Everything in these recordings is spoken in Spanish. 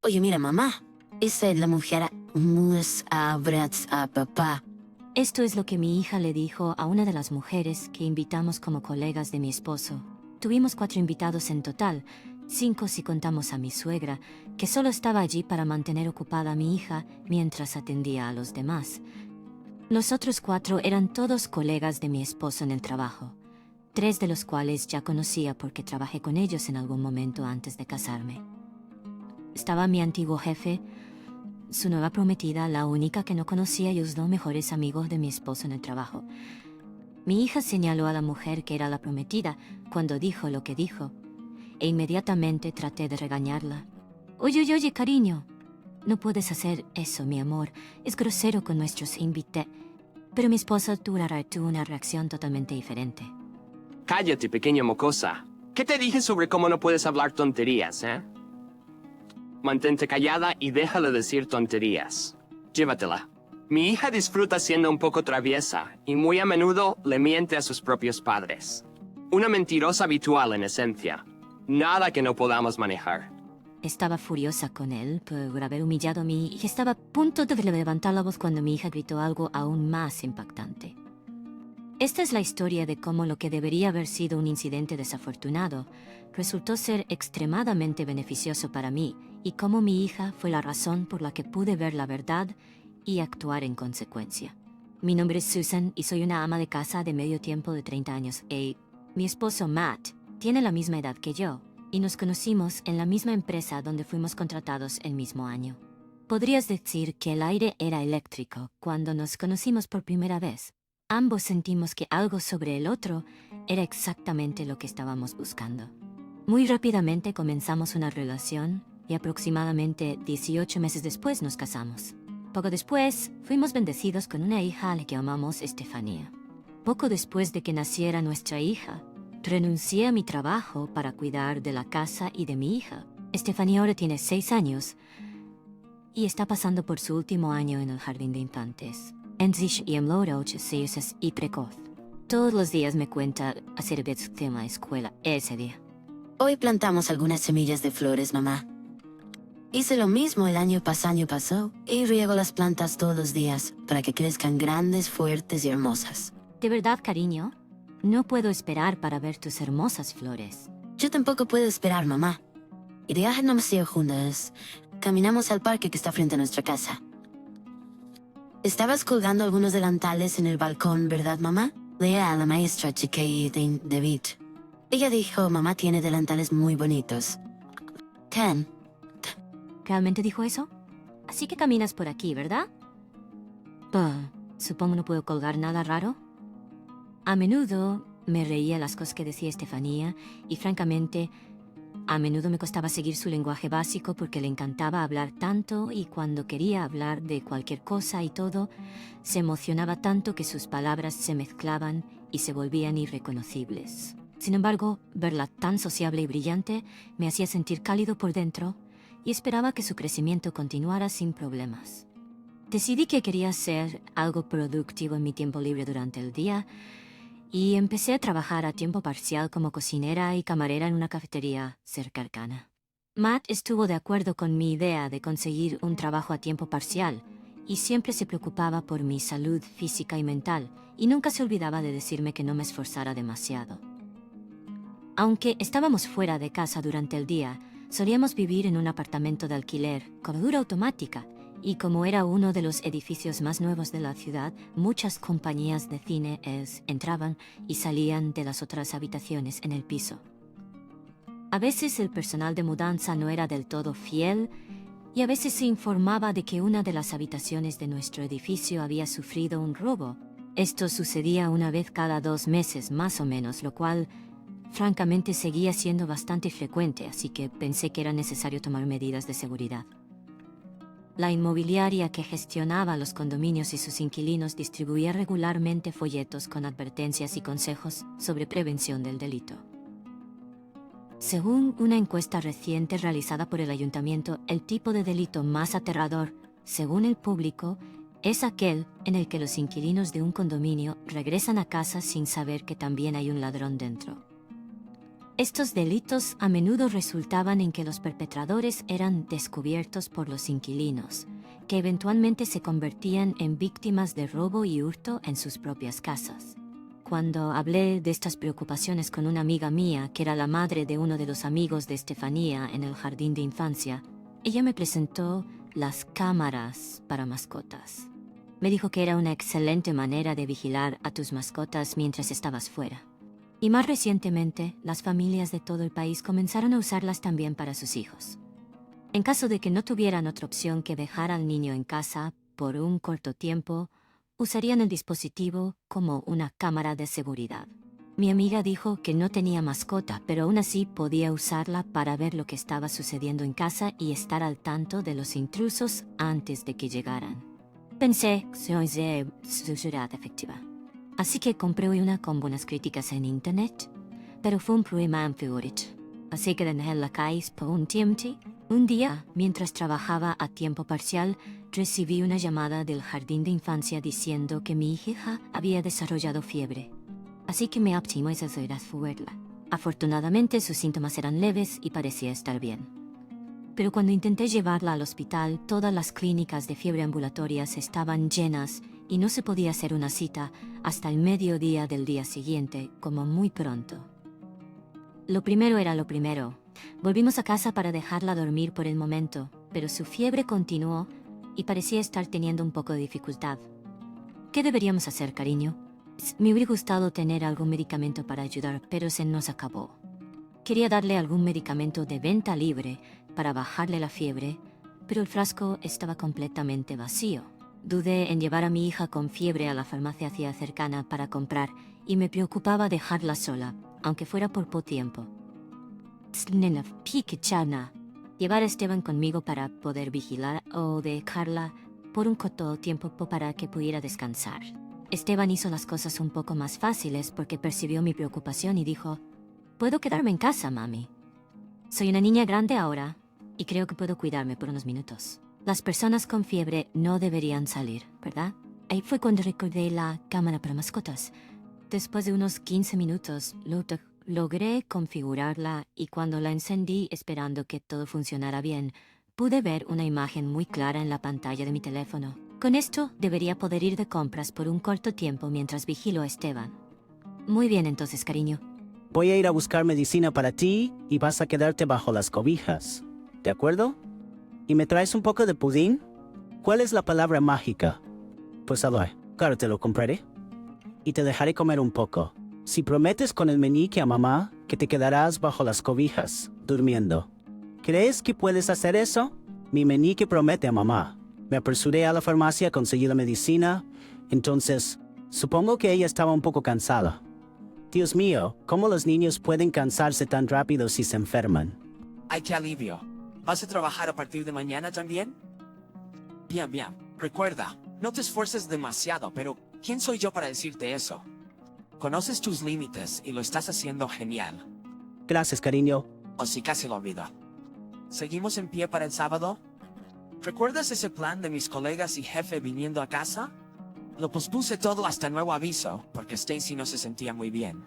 Oye, mira, mamá. Esa es la mujer mus abrats a papá. Esto es lo que mi hija le dijo a una de las mujeres que invitamos como colegas de mi esposo. Tuvimos 4 invitados en total, 5 si contamos a mi suegra, que solo estaba allí para mantener ocupada a mi hija mientras atendía a los demás. Los otros 4 eran todos colegas de mi esposo en el trabajo, 3 de los cuales ya conocía porque trabajé con ellos en algún momento antes de casarme. Estaba mi antiguo jefe, su nueva prometida, la única que no conocía, y los 2 mejores amigos de mi esposo en el trabajo. Mi hija señaló a la mujer que era la prometida cuando dijo lo que dijo, e inmediatamente traté de regañarla. Oye, oye, oye, cariño, no puedes hacer eso, mi amor. Es grosero con nuestros invitados. Pero mi esposo tuvo una reacción totalmente diferente. Cállate, pequeña mocosa. ¿Qué te dije sobre cómo no puedes hablar tonterías, eh? Mantente callada y déjale decir tonterías. Llévatela. Mi hija disfruta siendo un poco traviesa y muy a menudo le miente a sus propios padres. Una mentirosa habitual en esencia. Nada que no podamos manejar. Estaba furiosa con él por haber humillado a mí y estaba a punto de levantar la voz cuando mi hija gritó algo aún más impactante. Esta es la historia de cómo lo que debería haber sido un incidente desafortunado resultó ser extremadamente beneficioso para mí, y cómo mi hija fue la razón por la que pude ver la verdad y actuar en consecuencia. Mi nombre es Susan y soy una ama de casa de medio tiempo de 30 años. Mi esposo Matt tiene la misma edad que yo y nos conocimos en la misma empresa donde fuimos contratados el mismo año. Podrías decir que el aire era eléctrico cuando nos conocimos por primera vez. Ambos sentimos que algo sobre el otro era exactamente lo que estábamos buscando. Muy rápidamente comenzamos una relación y aproximadamente 18 meses después nos casamos. Poco después, fuimos bendecidos con una hija a la que llamamos Estefanía. Poco después de que naciera nuestra hija, renuncié a mi trabajo para cuidar de la casa y de mi hija. Estefanía ahora tiene 6 años y está pasando por su último año en el jardín de infantes. Endlich y y precoz. Todos los días me cuenta hacer en la escuela ese día. Hoy plantamos algunas semillas de flores, mamá. Hice lo mismo el año pasado y riego las plantas todos los días para que crezcan grandes, fuertes y hermosas. ¿De verdad, cariño? No puedo esperar para ver tus hermosas flores. Yo tampoco puedo esperar, mamá. Y de viaje no juntas. Caminamos al parque que está frente a nuestra casa. Estabas colgando algunos delantales en el balcón, ¿verdad, mamá? Lea a la maestra Chiquei de David. Ella dijo, mamá tiene delantales muy bonitos. Ken. ¿Realmente dijo eso? Así que caminas por aquí, ¿verdad? Supongo no puedo colgar nada raro. A menudo me reía las cosas que decía Estefanía y francamente, a menudo me costaba seguir su lenguaje básico porque le encantaba hablar tanto, y cuando quería hablar de cualquier cosa y todo, se emocionaba tanto que sus palabras se mezclaban y se volvían irreconocibles. Sin embargo, verla tan sociable y brillante me hacía sentir cálido por dentro y esperaba que su crecimiento continuara sin problemas. Decidí que quería hacer algo productivo en mi tiempo libre durante el día y empecé a trabajar a tiempo parcial como cocinera y camarera en una cafetería cercana. Matt estuvo de acuerdo con mi idea de conseguir un trabajo a tiempo parcial y siempre se preocupaba por mi salud física y mental, y nunca se olvidaba de decirme que no me esforzara demasiado. Aunque estábamos fuera de casa durante el día, solíamos vivir en un apartamento de alquiler con herradura automática, y como era uno de los edificios más nuevos de la ciudad, muchas compañías de cine entraban y salían de las otras habitaciones en el piso. A veces el personal de mudanza no era del todo fiel, y a veces se informaba de que una de las habitaciones de nuestro edificio había sufrido un robo. Esto sucedía una vez cada 2 meses más o menos, lo cual francamente seguía siendo bastante frecuente, así que pensé que era necesario tomar medidas de seguridad. La inmobiliaria que gestionaba los condominios y sus inquilinos distribuía regularmente folletos con advertencias y consejos sobre prevención del delito. Según una encuesta reciente realizada por el ayuntamiento, el tipo de delito más aterrador, según el público, es aquel en el que los inquilinos de un condominio regresan a casa sin saber que también hay un ladrón dentro. Estos delitos a menudo resultaban en que los perpetradores eran descubiertos por los inquilinos, que eventualmente se convertían en víctimas de robo y hurto en sus propias casas. Cuando hablé de estas preocupaciones con una amiga mía, que era la madre de uno de los amigos de Estefanía en el jardín de infancia, ella me presentó las cámaras para mascotas. Me dijo que era una excelente manera de vigilar a tus mascotas mientras estabas fuera. Y más recientemente, las familias de todo el país comenzaron a usarlas también para sus hijos. En caso de que no tuvieran otra opción que dejar al niño en casa por un corto tiempo, usarían el dispositivo como una cámara de seguridad. Mi amiga dijo que no tenía mascota, pero aún así podía usarla para ver lo que estaba sucediendo en casa y estar al tanto de los intrusos antes de que llegaran. Pensé que es seguridad efectiva. Así que compré una con buenas críticas en internet, pero fue un problema empeorado. Así que dejé la calle por un tiempo. Un día, mientras trabajaba a tiempo parcial, recibí una llamada del jardín de infancia diciendo que mi hija había desarrollado fiebre. Así que me optimé a verla. Afortunadamente sus síntomas eran leves y parecía estar bien. Pero cuando intenté llevarla al hospital, todas las clínicas de fiebre ambulatorias estaban llenas y no se podía hacer una cita hasta el mediodía del día siguiente, como muy pronto. Lo primero era lo primero. Volvimos a casa para dejarla dormir por el momento, pero su fiebre continuó y parecía estar teniendo un poco de dificultad. ¿Qué deberíamos hacer, cariño? Me hubiera gustado tener algún medicamento para ayudar, pero se nos acabó. Quería darle algún medicamento de venta libre para bajarle la fiebre, pero el frasco estaba completamente vacío. Dudé en llevar a mi hija con fiebre a la farmacia cercana para comprar y me preocupaba dejarla sola, aunque fuera por poco tiempo. Llevar a Esteban conmigo para poder vigilar o dejarla por un corto tiempo para que pudiera descansar. Esteban hizo las cosas un poco más fáciles porque percibió mi preocupación y dijo: «Puedo quedarme en casa, mami. Soy una niña grande ahora y creo que puedo cuidarme por unos minutos. Las personas con fiebre no deberían salir, ¿verdad?» Ahí fue cuando recordé la cámara para mascotas. Después de unos 15 minutos, logré configurarla y cuando la encendí esperando que todo funcionara bien, pude ver una imagen muy clara en la pantalla de mi teléfono. Con esto debería poder ir de compras por un corto tiempo mientras vigilo a Esteban. Muy bien entonces, cariño. Voy a ir a buscar medicina para ti y vas a quedarte bajo las cobijas. ¿De acuerdo? ¿Y me traes un poco de pudín? ¿Cuál es la palabra mágica? Pues claro, te lo compraré. Y te dejaré comer un poco. Si prometes con el meñique a mamá que te quedarás bajo las cobijas, durmiendo. ¿Crees que puedes hacer eso? Mi meñique promete a mamá. Me apresuré a la farmacia a conseguir la medicina. Entonces, supongo que ella estaba un poco cansada. Dios mío, ¿cómo los niños pueden cansarse tan rápido si se enferman? ¡Ay, qué alivio! ¿Vas a trabajar a partir de mañana también? Bien, bien. Recuerda, no te esfuerces demasiado, pero ¿quién soy yo para decirte eso? Conoces tus límites y lo estás haciendo genial. Gracias, cariño. O si casi lo olvido. ¿Seguimos en pie para el sábado? ¿Recuerdas ese plan de mis colegas y jefe viniendo a casa? Lo pospuse todo hasta nuevo aviso, porque Stacy no se sentía muy bien.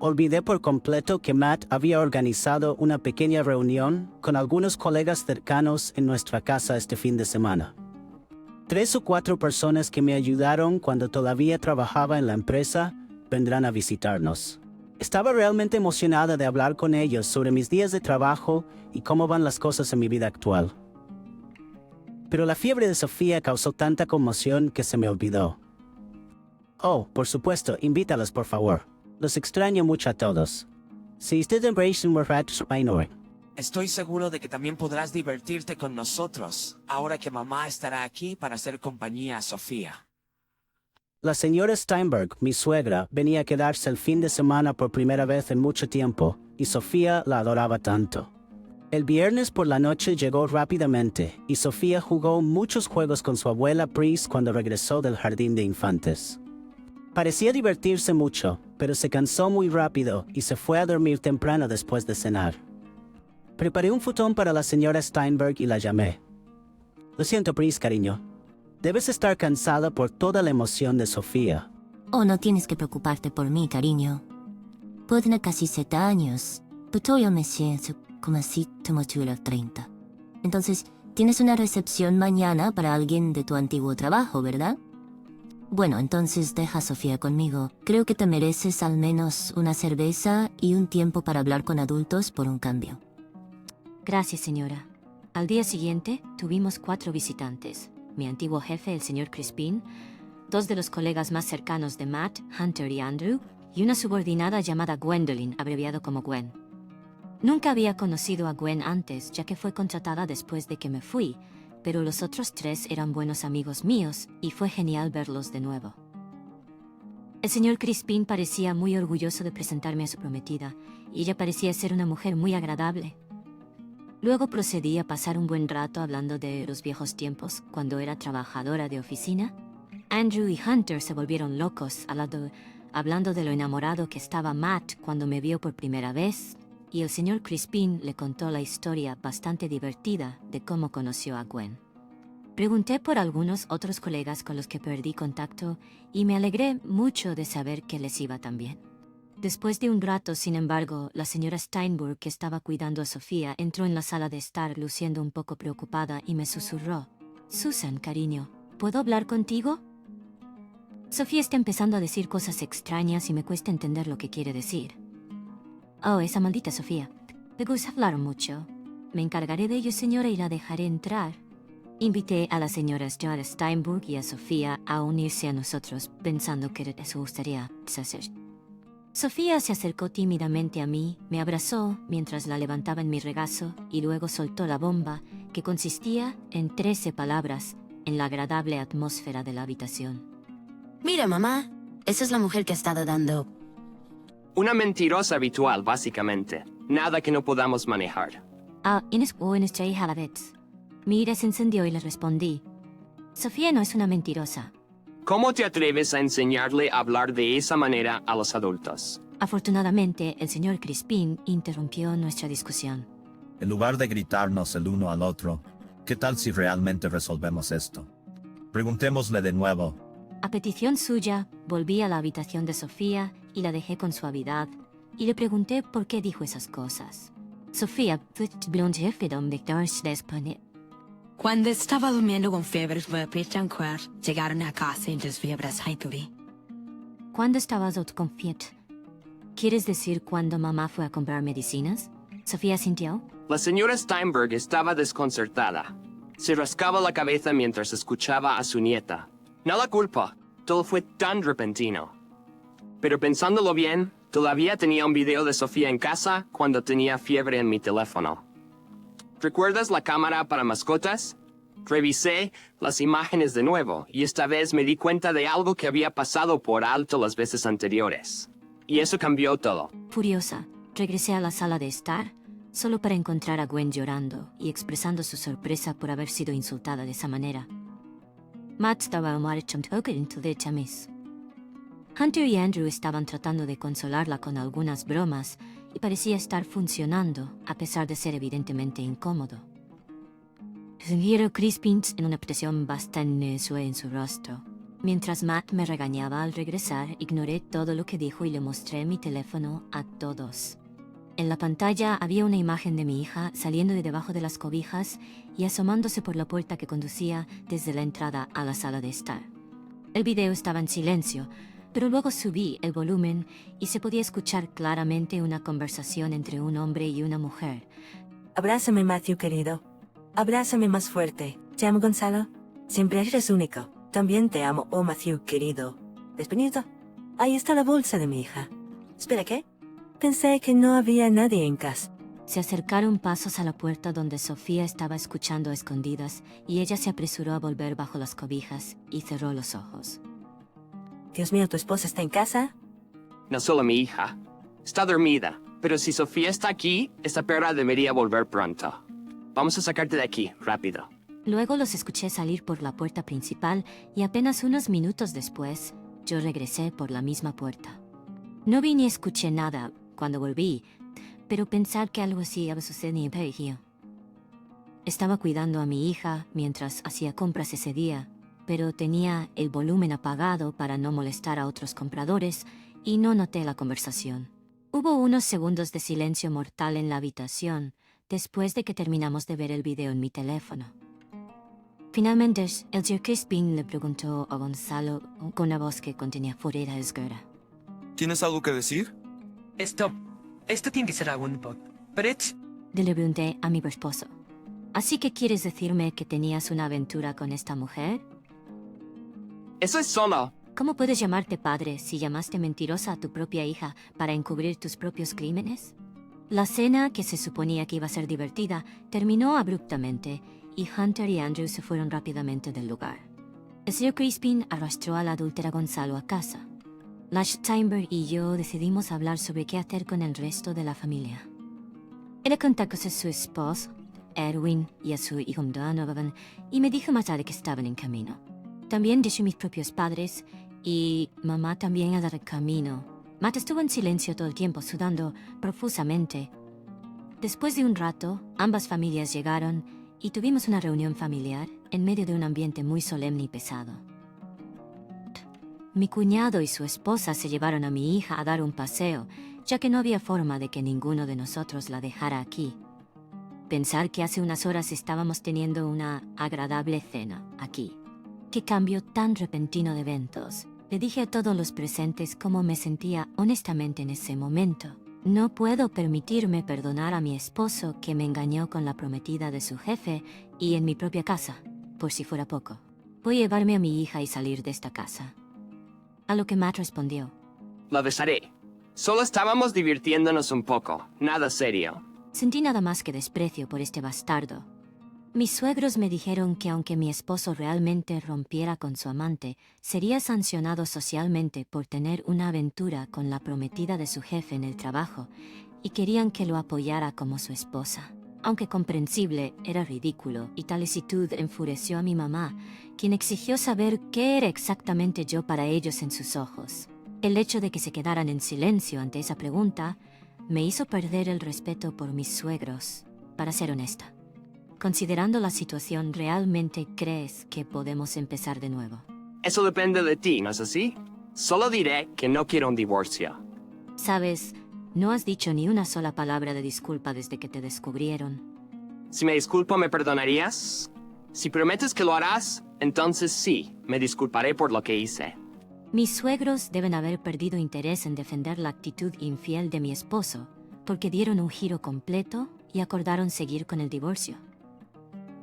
Olvidé por completo que Matt había organizado una pequeña reunión con algunos colegas cercanos en nuestra casa este fin de semana. 3 o 4 personas que me ayudaron cuando todavía trabajaba en la empresa vendrán a visitarnos. Estaba realmente emocionada de hablar con ellos sobre mis días de trabajo y cómo van las cosas en mi vida actual. Pero la fiebre de Sofía causó tanta conmoción que se me olvidó. Oh, por supuesto, invítalos por favor. Los extraño mucho a todos. Si ustedes embracen Estoy seguro de que también podrás divertirte con nosotros, ahora que mamá estará aquí para hacer compañía a Sofía. La señora Steinberg, mi suegra, venía a quedarse el fin de semana por primera vez en mucho tiempo, y Sofía la adoraba tanto. El viernes por la noche llegó rápidamente, y Sofía jugó muchos juegos con su abuela Pris cuando regresó del jardín de infantes. Parecía divertirse mucho, pero se cansó muy rápido y se fue a dormir temprano después de cenar. Preparé un futón para la señora Steinberg y la llamé. Lo siento, Pris, cariño. Debes estar cansada por toda la emoción de Sofía. Oh, no tienes que preocuparte por mí, cariño. Podna casi 7 años, pero yo me siento como si tuviera 30. Entonces, tienes una recepción mañana para alguien de tu antiguo trabajo, ¿verdad? Bueno, entonces deja a Sofía conmigo. Creo que te mereces al menos una cerveza y un tiempo para hablar con adultos por un cambio. Gracias, señora. Al día siguiente, tuvimos 4 visitantes. Mi antiguo jefe, el señor Crispin, 2 de los colegas más cercanos de Matt, Hunter y Andrew, y una subordinada llamada Gwendolyn, abreviado como Gwen. Nunca había conocido a Gwen antes, ya que fue contratada después de que me fui, pero los otros 3 eran buenos amigos míos y fue genial verlos de nuevo. El señor Crispin parecía muy orgulloso de presentarme a su prometida, y ella parecía ser una mujer muy agradable. Luego procedí a pasar un buen rato hablando de los viejos tiempos, cuando era trabajadora de oficina. Andrew y Hunter se volvieron locos hablando de lo enamorado que estaba Matt cuando me vio por primera vez, y el señor Crispin le contó la historia bastante divertida de cómo conoció a Gwen. Pregunté por algunos otros colegas con los que perdí contacto y me alegré mucho de saber que les iba tan bien. Después de un rato, sin embargo, la señora Steinberg, que estaba cuidando a Sofía, entró en la sala de estar luciendo un poco preocupada y me susurró: «Susan, cariño, ¿puedo hablar contigo?» Sofía está empezando a decir cosas extrañas y me cuesta entender lo que quiere decir. «Oh, esa maldita Sofía. Me gusta hablar mucho. Me encargaré de ello, señora, y la dejaré entrar». Invité a la señora Steinberg y a Sofía a unirse a nosotros, pensando que les gustaría hacer. Sofía se acercó tímidamente a mí, me abrazó mientras la levantaba en mi regazo y luego soltó la bomba, que consistía en 13 palabras en la agradable atmósfera de la habitación. Mira, mamá, esa es la mujer que ha estado dando. Una mentirosa habitual, básicamente. Nada que no podamos manejar. Mi ira se encendió y le respondí: «Sofía no es una mentirosa». ¿Cómo te atreves a enseñarle a hablar de esa manera a los adultos? Afortunadamente, el señor Crispin interrumpió nuestra discusión. En lugar de gritarnos el uno al otro, ¿qué tal si realmente resolvemos esto? Preguntémosle de nuevo. A petición suya, volví a la habitación de Sofía y la dejé con suavidad, y le pregunté por qué dijo esas cosas. Sofía, Cuando estaba durmiendo con fiebre, llegaron a casa y las fiebres Highbury. ¿Cuándo estabas con fiebre? ¿Quieres decir cuando mamá fue a comprar medicinas? Sofía sintió. La señora Steinberg estaba desconcertada. Se rascaba la cabeza mientras escuchaba a su nieta. No la culpa, todo fue tan repentino. Pero pensándolo bien, todavía tenía un video de Sofía en casa cuando tenía fiebre en mi teléfono. ¿Recuerdas la cámara para mascotas? Revisé las imágenes de nuevo y esta vez me di cuenta de algo que había pasado por alto las veces anteriores. Y eso cambió todo. Furiosa, regresé a la sala de estar, solo para encontrar a Gwen llorando y expresando su sorpresa por haber sido insultada de esa manera. Hunter y Andrew estaban tratando de consolarla con algunas bromas y parecía estar funcionando, a pesar de ser evidentemente incómodo. Señor Crispin en una expresión bastante suave en su rostro. Mientras Matt me regañaba al regresar, ignoré todo lo que dijo y le mostré mi teléfono a todos. En la pantalla había una imagen de mi hija saliendo de debajo de las cobijas y asomándose por la puerta que conducía desde la entrada a la sala de estar. El video estaba en silencio, pero luego subí el volumen y se podía escuchar claramente una conversación entre un hombre y una mujer. Abrázame, Matthew, querido. Abrázame más fuerte. Te amo, Gonzalo. Siempre eres único. También te amo, oh Matthew, querido. ¿Despedido? Ahí está la bolsa de mi hija. ¿Espera, qué? Pensé que no había nadie en casa. Se acercaron pasos a la puerta donde Sofía estaba escuchando a escondidas y ella se apresuró a volver bajo las cobijas y cerró los ojos. Dios mío, ¿tu esposa está en casa? No solo mi hija. Está dormida. Pero si Sofía está aquí, esta perra debería volver pronto. Vamos a sacarte de aquí, rápido. Luego los escuché salir por la puerta principal y apenas unos minutos después, yo regresé por la misma puerta. No vi ni escuché nada cuando volví, pero pensar que algo así había sucedido. Estaba cuidando a mi hija mientras hacía compras ese día, pero tenía el volumen apagado para no molestar a otros compradores y no noté la conversación. Hubo unos segundos de silencio mortal en la habitación después de que terminamos de ver el video en mi teléfono. Finalmente, el Sr. Crispin le preguntó a Gonzalo con una voz que contenía furor esguerra. ¿Tienes algo que decir? Esto tiene que ser algún bot. Pero Le pregunté a mi esposo. ¿Así que quieres decirme que tenías una aventura con esta mujer? Eso es solo. ¿Cómo puedes llamarte padre si llamaste mentirosa a tu propia hija para encubrir tus propios crímenes? La cena, que se suponía que iba a ser divertida, terminó abruptamente y Hunter y Andrew se fueron rápidamente del lugar. El Sr. Crispin arrastró al adúltera Gonzalo a casa. Lash Steinberg y yo decidimos hablar sobre qué hacer con el resto de la familia. Él contactó a su esposo, Erwin, y a su hijo Donovan, y me dijo más tarde que estaban en camino. También dije a mis propios padres, y mamá también al camino. Matt estuvo en silencio todo el tiempo, sudando profusamente. Después de un rato, ambas familias llegaron y tuvimos una reunión familiar en medio de un ambiente muy solemne y pesado. Mi cuñado y su esposa se llevaron a mi hija a dar un paseo, ya que no había forma de que ninguno de nosotros la dejara aquí. Pensar que hace unas horas estábamos teniendo una agradable cena aquí. Qué cambio tan repentino de eventos. Le dije a todos los presentes cómo me sentía honestamente en ese momento. No puedo permitirme perdonar a mi esposo que me engañó con la prometida de su jefe y en mi propia casa, por si fuera poco. Voy a llevarme a mi hija y salir de esta casa. A lo que Matt respondió. La besaré. Solo estábamos divirtiéndonos un poco. Nada serio. Sentí nada más que desprecio por este bastardo. Mis suegros me dijeron que aunque mi esposo realmente rompiera con su amante, sería sancionado socialmente por tener una aventura con la prometida de su jefe en el trabajo, y querían que lo apoyara como su esposa. Aunque comprensible, era ridículo, y tal actitud enfureció a mi mamá, quien exigió saber qué era exactamente yo para ellos en sus ojos. El hecho de que se quedaran en silencio ante esa pregunta me hizo perder el respeto por mis suegros, para ser honesta. Considerando la situación, ¿realmente crees que podemos empezar de nuevo? Eso depende de ti, ¿no es así? Solo diré que no quiero un divorcio. Sabes, no has dicho ni una sola palabra de disculpa desde que te descubrieron. Si me disculpo, ¿me perdonarías? Si prometes que lo harás, entonces sí, me disculparé por lo que hice. Mis suegros deben haber perdido interés en defender la actitud infiel de mi esposo, porque dieron un giro completo y acordaron seguir con el divorcio.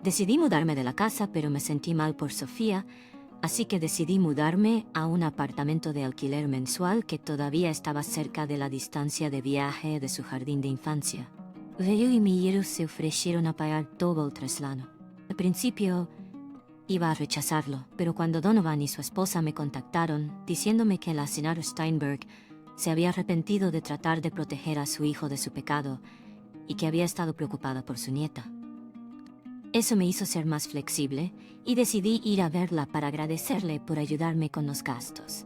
Decidí mudarme de la casa, pero me sentí mal por Sofía, así que decidí mudarme a un apartamento de alquiler mensual que todavía estaba cerca de la distancia de viaje de su jardín de infancia. Yo y mi hijo se ofrecieron a pagar todo el traslado. Al principio iba a rechazarlo, pero cuando Donovan y su esposa me contactaron diciéndome que la señora Steinberg se había arrepentido de tratar de proteger a su hijo de su pecado y que había estado preocupada por su nieta. Eso me hizo ser más flexible y decidí ir a verla para agradecerle por ayudarme con los gastos.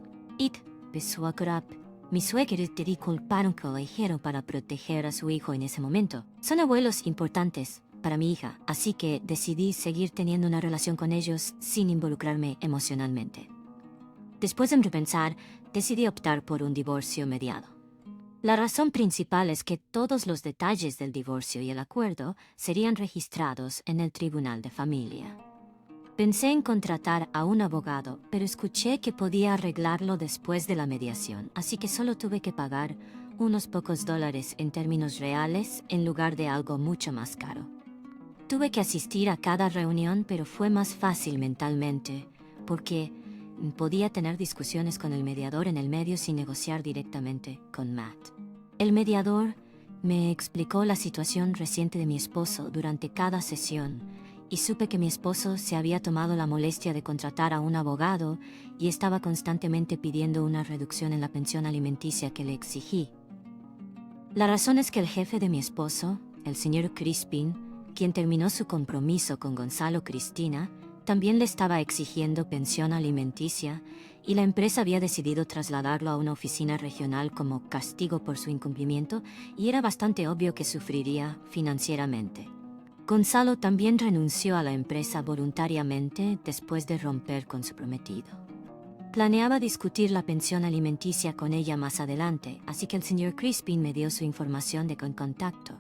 Mis suegros te disculparon que lo hicieron para proteger a su hijo en ese momento. Son abuelos importantes para mi hija, así que decidí seguir teniendo una relación con ellos sin involucrarme emocionalmente. Después de repensar, decidí optar por un divorcio mediado. La razón principal es que todos los detalles del divorcio y el acuerdo serían registrados en el Tribunal de Familia. Pensé en contratar a un abogado, pero escuché que podía arreglarlo después de la mediación, así que solo tuve que pagar unos pocos dólares en términos reales en lugar de algo mucho más caro. Tuve que asistir a cada reunión, pero fue más fácil mentalmente, porque podía tener discusiones con el mediador en el medio sin negociar directamente con Matt. El mediador me explicó la situación reciente de mi esposo durante cada sesión y supe que mi esposo se había tomado la molestia de contratar a un abogado y estaba constantemente pidiendo una reducción en la pensión alimenticia que le exigí. La razón es que el jefe de mi esposo, el señor Crispin, quien terminó su compromiso con Gonzalo Cristina, también le estaba exigiendo pensión alimenticia y la empresa había decidido trasladarlo a una oficina regional como castigo por su incumplimiento y era bastante obvio que sufriría financieramente. Gonzalo también renunció a la empresa voluntariamente después de romper con su prometido. Planeaba discutir la pensión alimenticia con ella más adelante, así que el señor Crispin me dio su información de contacto.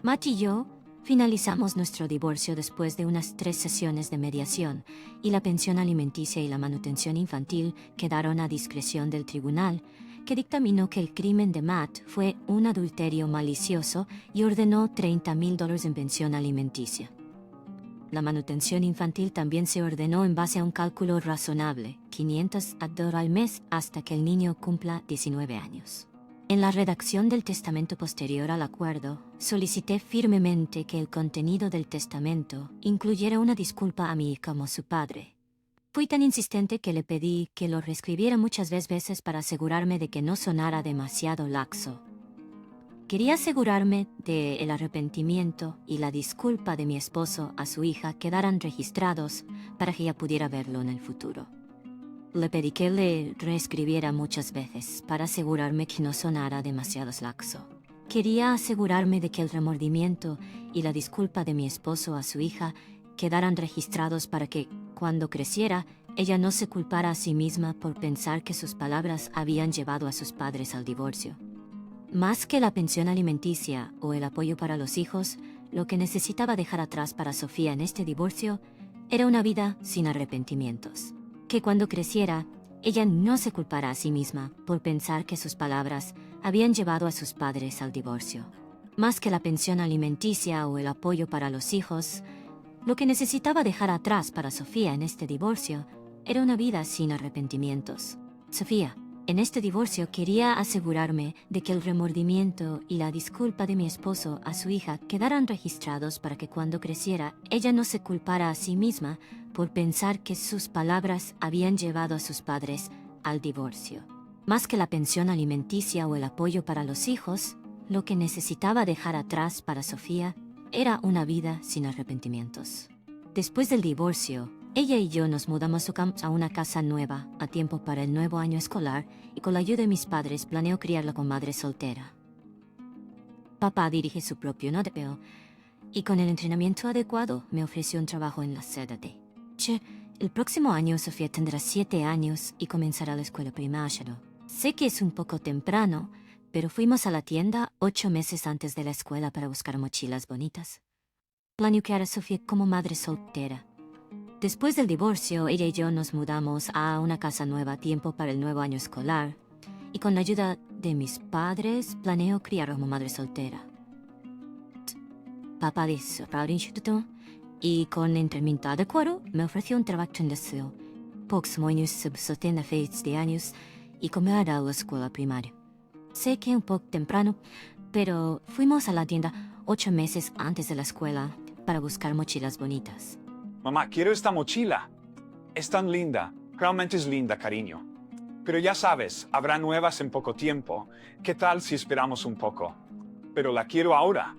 Matt y yo finalizamos nuestro divorcio después de unas 3 sesiones de mediación, y la pensión alimenticia y la manutención infantil quedaron a discreción del tribunal, que dictaminó que el crimen de Matt fue un adulterio malicioso y ordenó $30,000 en pensión alimenticia. La manutención infantil también se ordenó en base a un cálculo razonable, $500 al mes hasta que el niño cumpla 19 años. En la redacción del testamento posterior al acuerdo, solicité firmemente que el contenido del testamento incluyera una disculpa a mí como su padre. Fui tan insistente que le pedí que lo reescribiera muchas veces para asegurarme de que no sonara demasiado laxo. Quería asegurarme de el arrepentimiento y la disculpa de mi esposo a su hija quedaran registrados para que ella pudiera verlo en el futuro. Le pedí que le reescribiera muchas veces para asegurarme que no sonara demasiado laxo. Quería asegurarme de que el remordimiento y la disculpa de mi esposo a su hija quedaran registrados para que, cuando creciera, ella no se culpara a sí misma por pensar que sus palabras habían llevado a sus padres al divorcio. Más que la pensión alimenticia o el apoyo para los hijos, lo que necesitaba dejar atrás para Sofía en este divorcio era una vida sin arrepentimientos. Que cuando creciera, ella no se culpara a sí misma por pensar que sus palabras habían llevado a sus padres al divorcio. Más que la pensión alimenticia o el apoyo para los hijos, lo que necesitaba dejar atrás para Sofía en este divorcio era una vida sin arrepentimientos. Sofía, en este divorcio quería asegurarme de que el remordimiento y la disculpa de mi esposo a su hija quedaran registrados para que cuando creciera ella no se culpara a sí misma por pensar que sus palabras habían llevado a sus padres al divorcio. Más que la pensión alimenticia o el apoyo para los hijos, lo que necesitaba dejar atrás para Sofía era una vida sin arrepentimientos. Después del divorcio, ella y yo nos mudamos a una casa nueva a tiempo para el nuevo año escolar y con la ayuda de mis padres planeo criarla con madre soltera. Papá dirige su propio negocio y con el entrenamiento adecuado me ofreció un trabajo en la sede de... El próximo año Sofía tendrá 7 años y comenzará la escuela primaria. Sé que es un poco temprano, pero fuimos a la tienda 8 meses antes de la escuela para buscar mochilas bonitas. Planeo criar a Sofía como madre soltera. Después del divorcio, ella y yo nos mudamos a una casa nueva a tiempo para el nuevo año escolar y con la ayuda de mis padres planeo criar como madre soltera. Papá dice para el instituto y con entrenamiento adecuado me ofreció un trabajo en deseo. Pocos años subsisten a fines de años y comenzar a la escuela primaria. Sé que es un poco temprano, pero fuimos a la tienda 8 meses antes de la escuela para buscar mochilas bonitas. Mamá, quiero esta mochila. Es tan linda. Realmente es linda, cariño. Pero ya sabes, habrá nuevas en poco tiempo. ¿Qué tal si esperamos un poco? Pero la quiero ahora.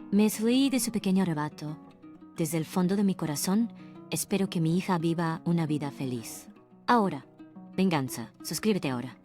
Me salí de su pequeño arrebato. Desde el fondo de mi corazón, espero que mi hija viva una vida feliz. Ahora, venganza, suscríbete ahora.